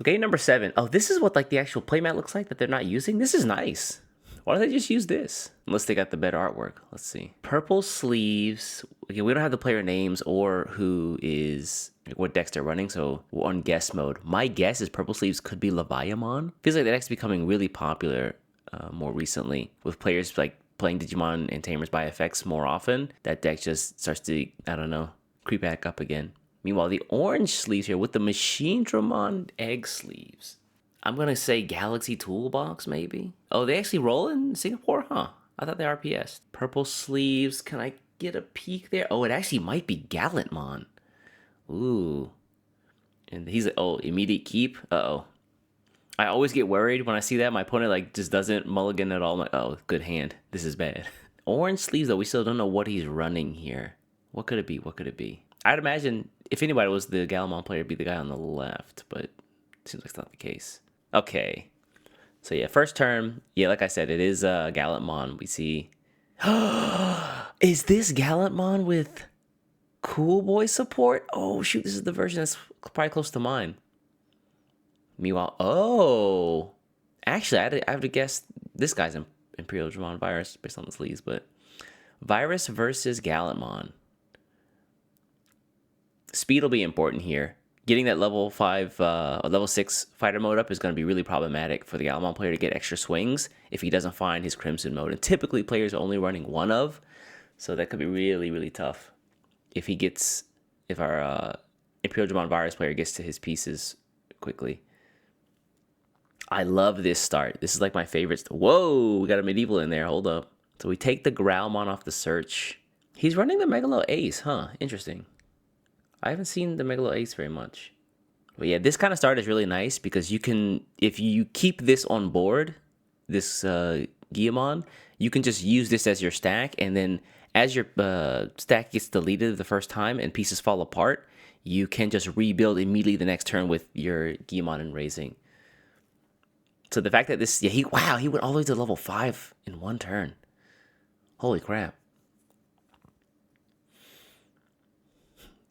Okay, number 7. Oh, this is what like the actual playmat looks like that they're not using. This is nice. Why don't they just use this? Unless they got the better artwork. Let's see. Purple sleeves. Okay, we don't have the player names or who is what decks they're running, so we're on guess mode. My guess is purple sleeves could be Leviamon. Feels like that deck's becoming really popular more recently with players like playing Digimon and Tamers by effects more often. That deck just starts to, I don't know, creep back up again. Meanwhile, the orange sleeves here with the Imperialdramon egg sleeves. I'm going to say Galaxy Toolbox, maybe? Oh, they actually roll in Singapore? Huh. I thought they RPS. Purple sleeves. Can I get a peek there? Oh, it actually might be Gallantmon. Ooh. And he's like, oh, immediate keep? Uh-oh. I always get worried when I see that. My opponent like just doesn't mulligan at all. I'm like, oh, good hand. This is bad. Orange sleeves, though. We still don't know what he's running here. What could it be? What could it be? I'd imagine if anybody was the Gallantmon player, it'd be the guy on the left, but it seems like it's not the case. Okay. So yeah, first term, yeah, like I said, it is Gallantmon. We see. Is this Gallantmon with Cool Boy support? Oh shoot, this is the version that's probably close to mine. Meanwhile, oh, actually, I have to guess this guy's Imperialdramon Virus based on the sleeves, but Virus versus Gallantmon. Speed will be important here. Getting that level 5 or level 6 fighter mode up is going to be really problematic for the Gallantmon player to get extra swings if he doesn't find his Crimson mode. And typically players are only running one of, so that could be really, really tough if our Imperialdramon Virus player gets to his pieces quickly. I love this start. This is like my favorite. Whoa, we got a medieval in there. Hold up. So we take the Growlmon off the search. He's running the Megalo Ace, huh? Interesting. I haven't seen the Megalo Ace very much. But yeah, this kind of start is really nice because you can, if you keep this on board, this Guillamon, you can just use this as your stack, and then as your stack gets deleted the first time and pieces fall apart, you can just rebuild immediately the next turn with your Guillamon and Raising. So the fact that this, yeah, he went all the way to level 5 in one turn. Holy crap.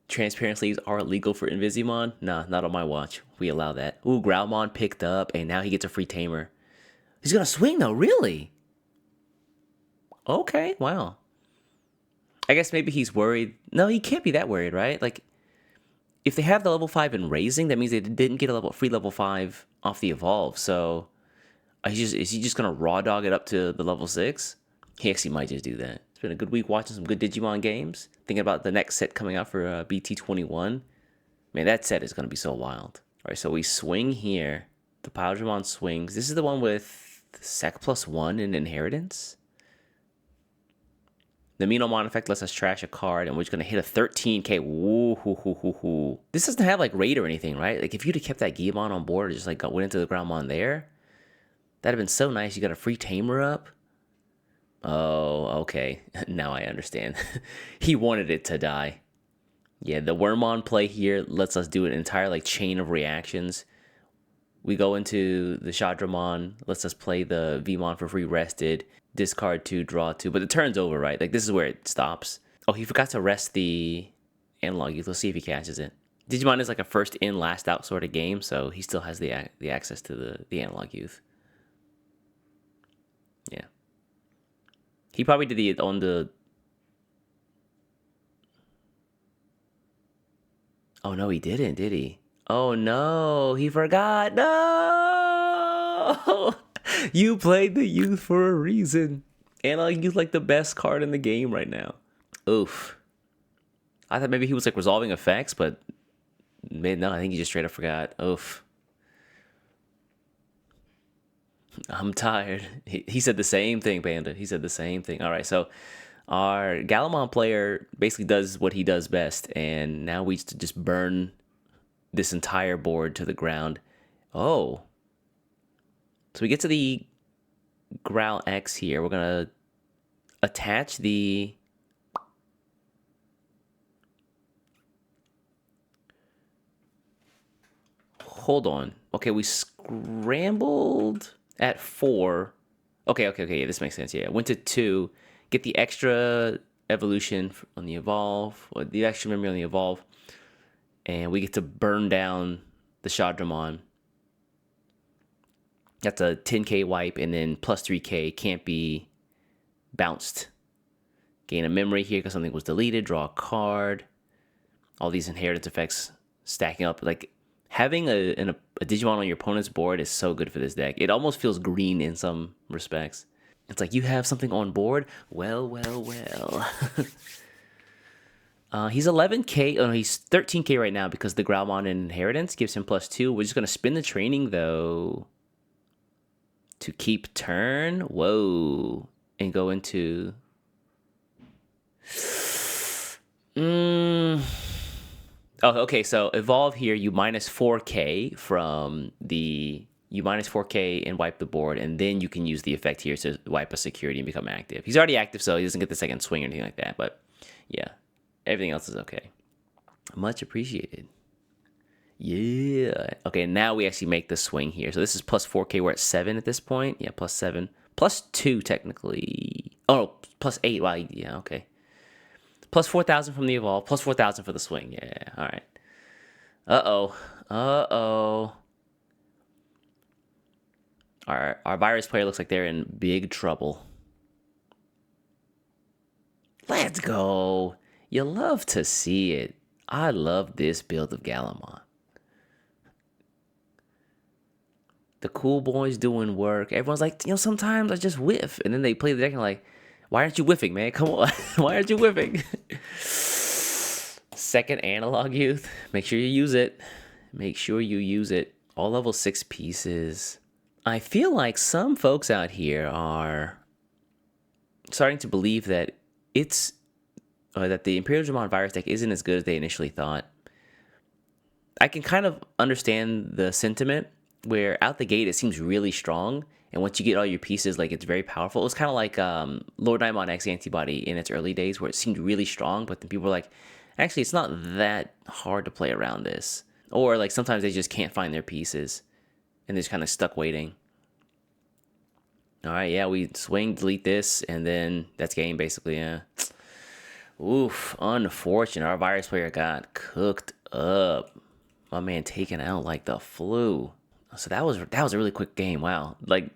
Transparent sleeves are illegal for Invisimon? Nah, not on my watch. We allow that. Ooh, Growlmon picked up, and now he gets a free tamer. He's gonna swing though, really? Okay, wow. I guess maybe he's worried. No, he can't be that worried, right? Like, if they have the level 5 in Raising, that means they didn't get a free level 5 off the Evolve, so... is he just gonna raw dog it up to the level 6? He actually might just do that. It's been a good week watching some good Digimon games. Thinking about the next set coming out for BT21. Man, that set is gonna be so wild. All right, so we swing here. The Imperialdramon swings. This is the one with Sec +1 in Inheritance. The Minomon effect lets us trash a card, and we're just gonna hit a 13k. Woo hoo hoo hoo hoo. This doesn't have like raid or anything, right? Like if you'd have kept that Guillamon on board, just like went into the Groundmon there, that'd have been so nice. You got a free tamer up. Oh, okay. Now I understand. He wanted it to die. Yeah, the Wormmon play here lets us do an entire like chain of reactions. We go into the Shadramon, lets us play the Vmon for free rested, discard 2, draw 2, but the turn's over, right? Like this is where it stops. Oh, he forgot to rest the analog youth. Let's see if he catches it. Digimon is like a first in, last out sort of game, so he still has the access to the analog youth. Yeah. He probably did it on the... Oh, no, he didn't, did he? Oh, no, he forgot. No! You played the youth for a reason. Analog youth like the best card in the game right now. Oof. I thought maybe he was like resolving effects, but no, I think he just straight up forgot. Oof. I'm tired. He said the same thing, Panda. He said the same thing. All right, so our Gallantmon player basically does what he does best, and now we just burn this entire board to the ground. Oh. So we get to the Growl X here. We're going to attach the... Hold on. Okay, we scrambled at 4. Okay, yeah, this makes sense. Yeah, went to 2. Get the extra evolution on the Evolve, or the extra memory on the Evolve. And we get to burn down the Shadramon. That's a 10k wipe, and then plus 3k can't be bounced. Gain a memory here because something was deleted. Draw a card. All these inheritance effects stacking up. Like, having a Digimon on your opponent's board is so good for this deck. It almost feels green in some respects. It's like, you have something on board? Well, well, well. He's 11k. Oh, no, he's 13k right now because the Gallantmon inheritance gives him +2. We're just going to spin the training, though, to keep turn. Whoa. And go into... Oh, okay, so evolve here. You minus 4k from the... You minus 4k and wipe the board, and then you can use the effect here to wipe a security and become active. He's already active, so he doesn't get the second swing or anything like that, but yeah, everything else is okay. Much appreciated. Yeah. Okay, now we actually make the swing here. So this is plus 4k. We're at 7 at this point. Yeah, plus 7. Plus 2, technically. Oh, plus 8. Wow, yeah, okay. Plus 4,000 from the evolve. Plus 4,000 for the swing. Yeah, all right. Uh-oh. Uh-oh. Our virus player looks like they're in big trouble. Let's go. You love to see it. I love this build of Gallantmon. The cool boys doing work. Everyone's like, sometimes I just whiff. And then they play the deck and like, why aren't you whiffing, man? Come on. Why aren't you whiffing? Second analog youth. Make sure you use it. Make sure you use it. All level 6 pieces. I feel like some folks out here are starting to believe that that the Imperialdramon virus deck isn't as good as they initially thought. I can kind of understand the sentiment where out the gate it seems really strong, and once you get all your pieces, like, it's very powerful. It was kind of like Lord Daimon X Antibody in its early days, where it seemed really strong, but then people were like, actually, it's not that hard to play around this. Or like sometimes they just can't find their pieces, and they're just kind of stuck waiting. All right, yeah, we swing, delete this, and then that's game, basically, yeah. Oof, unfortunate. Our virus player got cooked up. My man taken out like the flu. So that was a really quick game. Wow, like,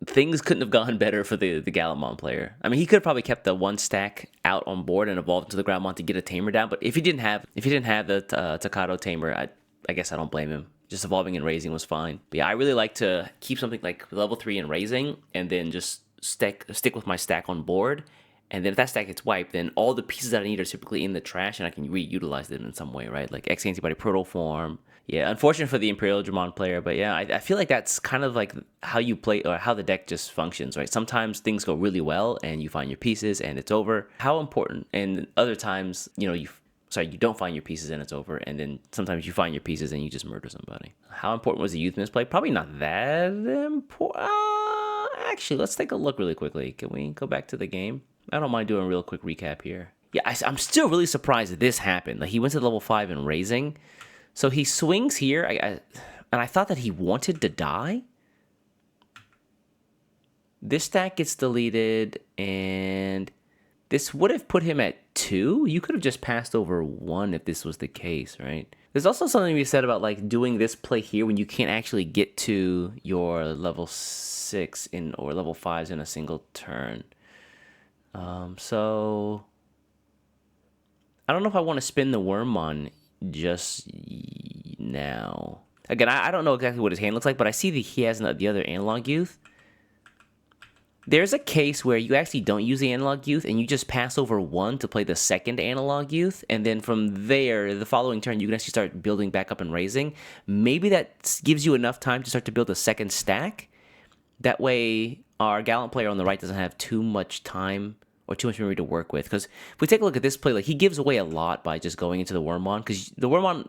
things couldn't have gone better for the Gallantmon player. I mean, he could have probably kept the 1 stack out on board and evolved into the Gallantmon to get a tamer down. But if he didn't have the Takato tamer, I guess I don't blame him. Just evolving and raising was fine. But yeah, I really like to keep something like level 3 and raising, and then just stick with my stack on board. And then if that stack gets wiped, then all the pieces that I need are typically in the trash, and I can reutilize them in some way, right? Like X Antibody Proto Form. Yeah, unfortunate for the Imperialdramon player, but yeah, I feel like that's kind of like how you play, or how the deck just functions, right? Sometimes things go really well, and you find your pieces, and it's over. How important? And other times, you don't find your pieces, and it's over. And then sometimes you find your pieces, and you just murder somebody. How important was the youth misplay? Probably not that important. Actually, let's take a look really quickly. Can we go back to the game? I don't mind doing a real quick recap here. Yeah, I'm still really surprised that this happened. Like, he went to level 5 and raising. So he swings here, and I thought that he wanted to die. This stack gets deleted, and this would have put him at 2. You could have just passed over 1 if this was the case, right? There's also something to be said about, like, doing this play here when you can't actually get to your level 6 or level 5s in a single turn. So I don't know if I want to spin the Wormmon just now. Again, I don't know exactly what his hand looks like, but I see that he has the other analog youth. There's a case where you actually don't use the analog youth, and you just pass over 1 to play the second analog youth, and then from there, the following turn, you can actually start building back up and raising. Maybe that gives you enough time to start to build a second stack. That way, our Gallant player on the right doesn't have too much time or too much memory to work with. Because if we take a look at this play, like, he gives away a lot by just going into the Wormmon. Because the Wormmon,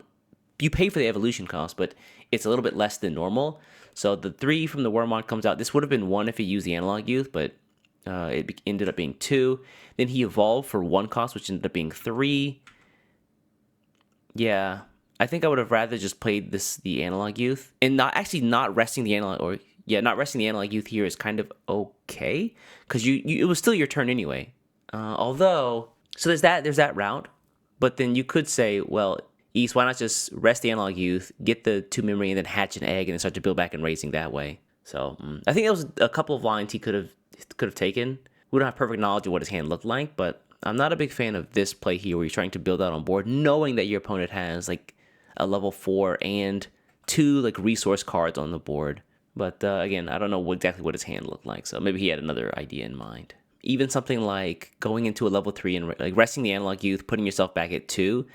you pay for the evolution cost, but it's a little bit less than normal. So the 3 from the Wormmon comes out. This would have been 1 if he used the analog youth, but it ended up being 2. Then he evolved for 1 cost, which ended up being 3. Yeah, I think I would have rather just played the analog youth, and not resting the analog, not resting the analog youth here is kind of okay, because it was still your turn anyway. Although, so there's that route, but then you could say, well, East, why not just rest the analog youth, get the 2 memory, and then hatch an egg, and then start to build back and raising that way. So I think that was a couple of lines he could have taken. We don't have perfect knowledge of what his hand looked like, but I'm not a big fan of this play here where you're trying to build out on board, knowing that your opponent has like a level 4 and 2 like resource cards on the board. But again, I don't know exactly what his hand looked like, so maybe he had another idea in mind. Even something like going into a level 3 and like resting the analog youth, putting yourself back at 2,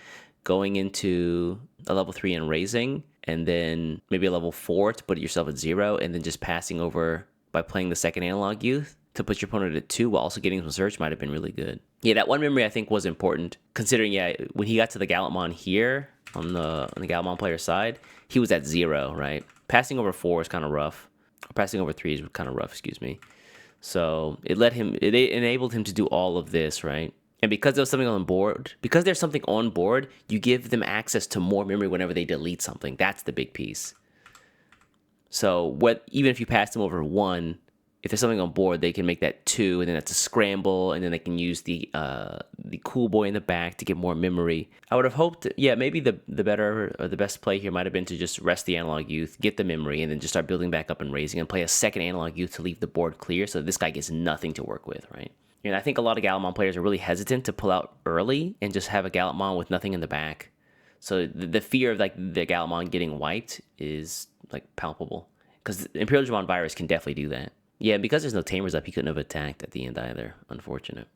going into a level 3 and raising, and then maybe a level 4 to put yourself at 0, and then just passing over by playing the second analog youth to put your opponent at 2 while also getting some search might have been really good. Yeah, that one memory I think was important, considering, yeah, when he got to the Gallantmon here, on the Gallantmon player side, he was at 0, right? Passing over 4 is kind of rough. Or passing over 3 is kind of rough, excuse me. So it enabled him to do all of this, right? And because there's something on board, you give them access to more memory whenever they delete something. That's the big piece. So even if you pass them over 1, if there's something on board, they can make that 2, and then that's a scramble, and then they can use the cool boy in the back to get more memory. I would have hoped, yeah, maybe the better or the best play here might have been to just rest the analog youth, get the memory, and then just start building back up and raising, and play a second analog youth to leave the board clear so this guy gets nothing to work with, right? And I think a lot of Gallantmon players are really hesitant to pull out early and just have a Gallantmon with nothing in the back. So the fear of like the Gallantmon getting wiped is like palpable, because Imperialdramon virus can definitely do that. Yeah, because there's no tamers up, he couldn't have attacked at the end either. Unfortunate.